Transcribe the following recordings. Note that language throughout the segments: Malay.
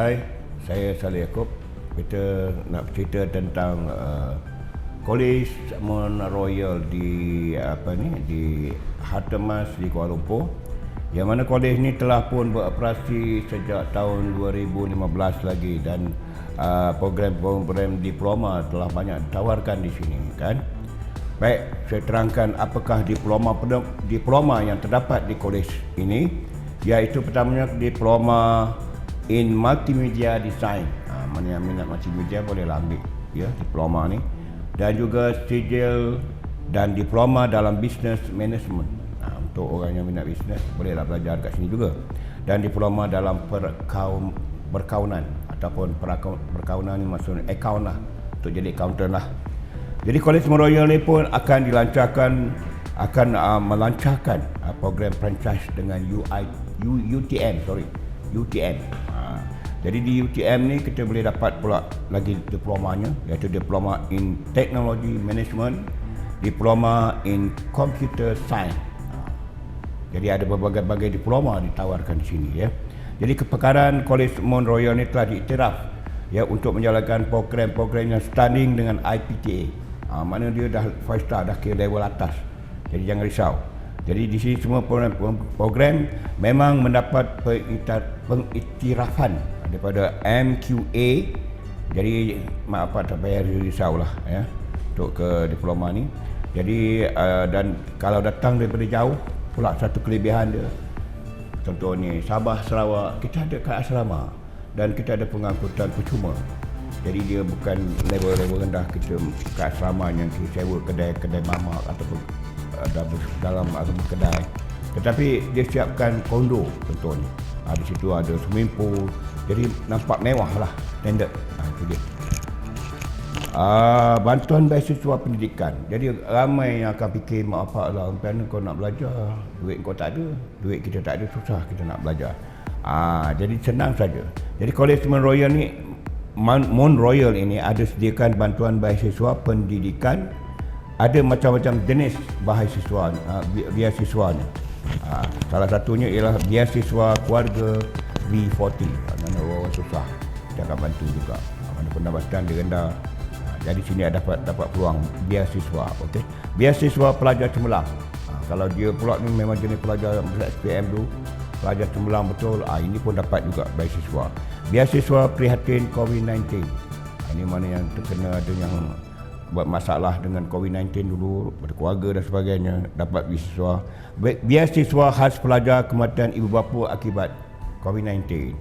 Hai, saya Saleh Yaakob. Kita nak cerita tentang College Mount Royal di di Hartemas di Kuala Lumpur. Yang mana kolej ni telah pun beroperasi sejak tahun 2015 lagi dan program-program diploma telah banyak ditawarkan di sini kan. Baik, saya terangkan apakah diploma yang terdapat di kolej ini, iaitu pertamanya diploma in Multimedia Design. Mana yang minat multimedia bolehlah ambil ya diploma ni, dan juga sijil dan diploma dalam Business Management. Untuk orang yang minat bisnes bolehlah belajar kat sini juga, dan diploma dalam perkaunan ataupun perkaunan ni maksudnya akaun lah, untuk jadi accountant lah. Jadi College Mount Royal ni pun akan melancarkan program franchise dengan UTM. Jadi di UTM ni kita boleh dapat pula lagi diplomanya, iaitu diploma in Technology Management, diploma in Computer Science. Jadi ada berbagai-bagai diploma ditawarkan di sini ya. Jadi kepakaran College Mount Royal ni telah diiktiraf ya untuk menjalankan program-program yang standing dengan IPTA. Mana dia dah 5 star, dah kira level atas. Jadi jangan risau. Jadi di sini semua program memang mendapat pengiktirafan daripada MQA. Jadi maaf tak payah risaulah ya untuk ke diploma ni. Jadi dan kalau datang daripada jauh pula satu kelebihan dia, contohnya Sabah, Sarawak, kita ada kat asrama dan kita ada pengangkutan percuma. Jadi dia bukan level rendah, kita kat asrama yang kita sewa kedai mamak ataupun dalam kedai, tetapi dia siapkan kondo contohnya. Di situ ada swimming pool, jadi nampak mewah lah, standard. Itu dia. Bantuan beasiswa pendidikan. Jadi ramai yang akan fikir, mak apa lah, macam kau nak belajar, duit kau tak ada, duit kita tak ada, susah kita nak belajar. Jadi senang saja. Jadi College Mount Royal ni, Mount Royal ini ada sediakan bantuan beasiswa pendidikan. Ada macam-macam jenis biasiswanya. Salah satunya ialah biasiswa keluarga B40. Mana orang susah, kita akan bantu juga. Mana pendapatan dia rendah. Jadi sini dapat peluang biasiswa. Okey. Biasiswa pelajar cemerlang. Kalau dia pula ni memang jenis pelajar SPM dulu, pelajar cemerlang betul, ini pun dapat juga beasiswa. Biasiswa prihatin COVID-19. Ini mana yang terkena ada yang buat masalah dengan COVID-19 dulu, berkeluarga dan sebagainya, dapat beasiswa. Biasiswa khas pelajar kematian ibu bapa akibat COVID-19.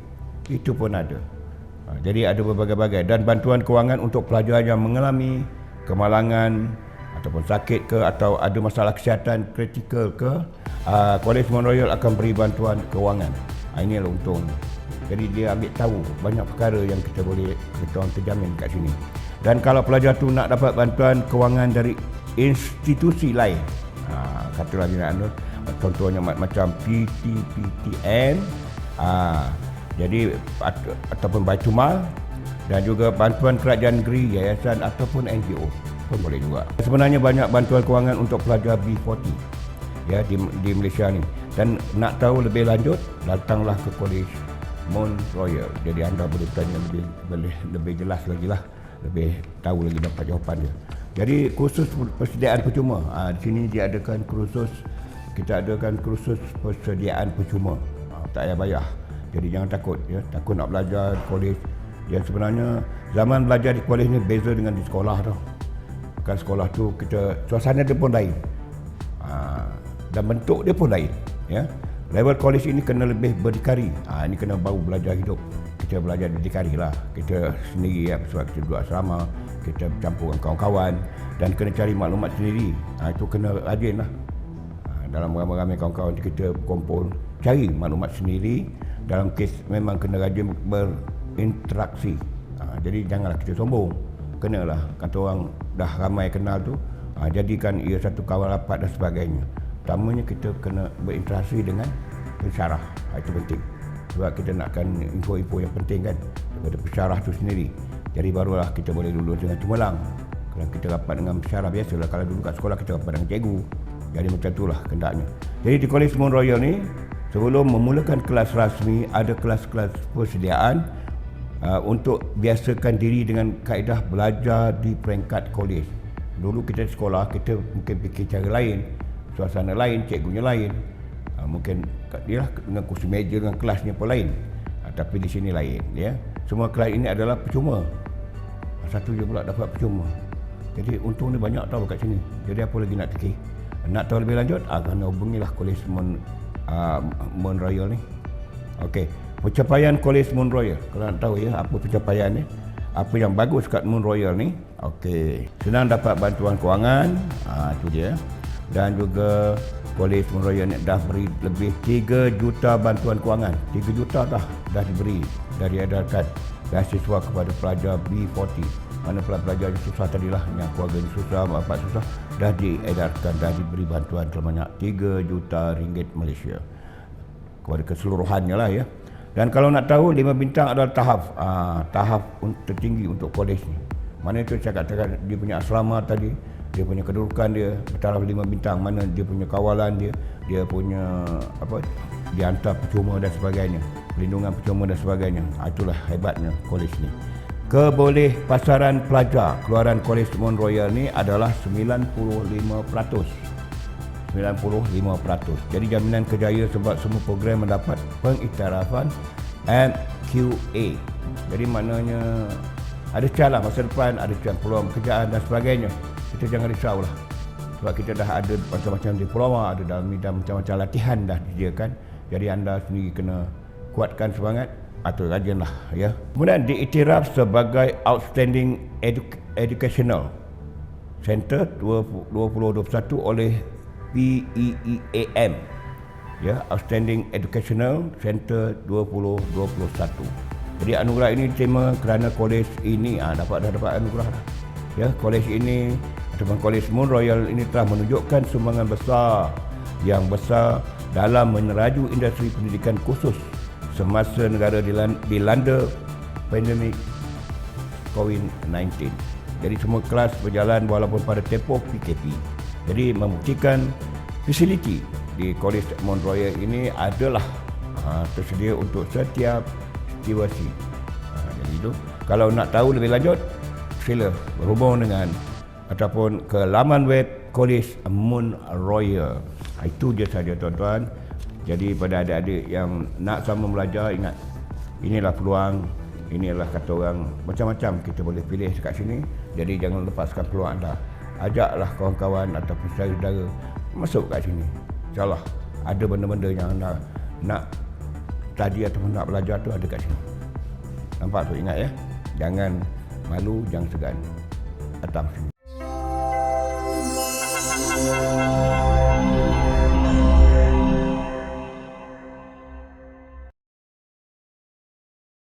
Itu pun ada. Jadi ada berbagai-bagai, dan bantuan kewangan untuk pelajar yang mengalami kemalangan ataupun sakit ke, atau ada masalah kesihatan kritikal ke, College Mount Royal akan beri bantuan kewangan. Ini adalah untung. Jadi dia ambil tahu banyak perkara yang kita orang terjamin kat sini. Dan kalau pelajar tu nak dapat bantuan kewangan dari institusi lain, katalah contohnya macam PTN, jadi ataupun Baitul Mal, dan juga bantuan kerajaan negeri, yayasan ataupun NGO pun boleh juga. Sebenarnya banyak bantuan kewangan untuk pelajar B40 ya di Malaysia ni. Dan nak tahu lebih lanjut, datanglah ke College Mount Royal. Jadi anda boleh tanya lebih jelas lagi lah, lebih tahu lagi dapat jawapan dia. Jadi kursus persediaan percuma, di sini diadakan kursus, kita adakan kursus persediaan percuma, tak payah bayar. Jadi jangan takut ya, takut nak belajar di kolej. Yang sebenarnya zaman belajar di kolej ni beza dengan di sekolah tau. Kan sekolah tu kita suasana dia pun lain, dan bentuk dia pun lain ya. Level kolej ini kena lebih berdikari. Ini kena baru belajar hidup. Kita belajar berdikari lah. Kita sendiri ya, sebab kita duduk asrama, kita bercampur dengan kawan-kawan dan kena cari maklumat sendiri. Itu kena rajin lah. Dalam ramai-ramai kawan-kawan kita berkumpul, cari maklumat sendiri. Dalam kes memang kena rajin berinteraksi. Jadi janganlah kita sombong. Kenalah, kata orang dah ramai kenal tu, jadikan ia satu kawan rapat dan sebagainya. Pertamanya kita kena berinteraksi dengan pensyarah. Itu penting. Sebab kita nakkan info-info yang penting kan daripada pensyarah tu sendiri. Jadi barulah kita boleh lulus dengan cemerlang. Kalau kita rapat dengan pensyarah, biasalah kalau dulu kat sekolah kita rapat dengan cikgu. Jadi macam itulah kendaknya. Jadi di College Mount Royal ni, sebelum memulakan kelas rasmi, ada kelas-kelas persediaan untuk biasakan diri dengan kaedah belajar di peringkat kolej. Dulu kita di sekolah, kita mungkin fikir cara lain, suasana lain, cikgunya lain. Mungkin dia dengan kursi meja, dengan kelasnya pun lain. Tapi di sini lain, ya. Semua kelas ini adalah percuma. Satu je pula dapat percuma. Jadi untung ni banyak tahu kat sini. Jadi apa lagi nak fikir? Nak tahu lebih lanjut, kena hubungilah Kolej Mount Royal ni. Okey, pencapaian Kolej Mount Royal. Kalau nak tahu ya apa pencapaian ni, apa yang bagus kat Mount Royal ni. Okey, senang dapat bantuan kewangan, itu dia. Dan juga Kolej Mount Royal ni dah beri lebih 3 juta bantuan kewangan. 3 juta dah diberi dari edarkan beasiswa kepada pelajar B40. Mana pelajar yang susah tadilah, yang keluarga susah, bapak susah, dah diedarkan, dah diberi bantuan sebanyak 3 juta ringgit Malaysia kepada keseluruhannya lah ya. Dan kalau nak tahu, 5 bintang adalah tahap tertinggi untuk kolej ni. Mana itu saya katakan dia punya asrama tadi, dia punya kedudukan dia bertaraf 5 bintang, mana dia punya kawalan dia punya dia hantar percuma dan sebagainya, perlindungan percuma dan sebagainya. Itulah hebatnya kolej ni. Keboleh pasaran pelajar keluaran Kolej Mount Royal ni adalah 95%. 95%. Jadi jaminan kejayaan sebab semua program mendapat pengiktirafan MQA. Jadi maknanya ada cara masa depan, ada cara peluang pekerjaan dan sebagainya. Kita jangan risaulah. Sebab kita dah ada macam-macam diploma, ada dalam bidang macam-macam latihan dah disediakan. Jadi anda sendiri kena kuatkan semangat atau rajinlah ya. Kemudian diiktiraf sebagai Outstanding Educational Center 2021 oleh PEEAM ya, Outstanding Educational Center 2021. Jadi anugerah ini diterima kerana kolej ini dapat anugerah ya. Kolej ini ataupun Kolej Mount Royal ini telah menunjukkan sumbangan yang besar dalam meneraju industri pendidikan khusus semasa negara dilanda pandemik COVID-19. Jadi semua kelas berjalan walaupun pada tempoh PKP. Jadi membuktikan fasiliti di Kolej Mount Royal ini adalah tersedia untuk setiap situasi. Jadi itu, kalau nak tahu lebih lanjut, sila berhubung dengan ataupun ke laman web Kolej Mount Royal. Itu je saja tuan-tuan. Jadi pada adik-adik yang nak sama belajar, ingat, inilah peluang, inilah kata orang, macam-macam kita boleh pilih dekat sini. Jadi jangan lepaskan peluang anda. Ajaklah kawan-kawan ataupun saudara masuk kat sini. InsyaAllah ada benda-benda yang anda nak study ataupun nak belajar tu ada kat sini. Nampak tu, ingat ya. Jangan malu, jangan segan. Datang sini.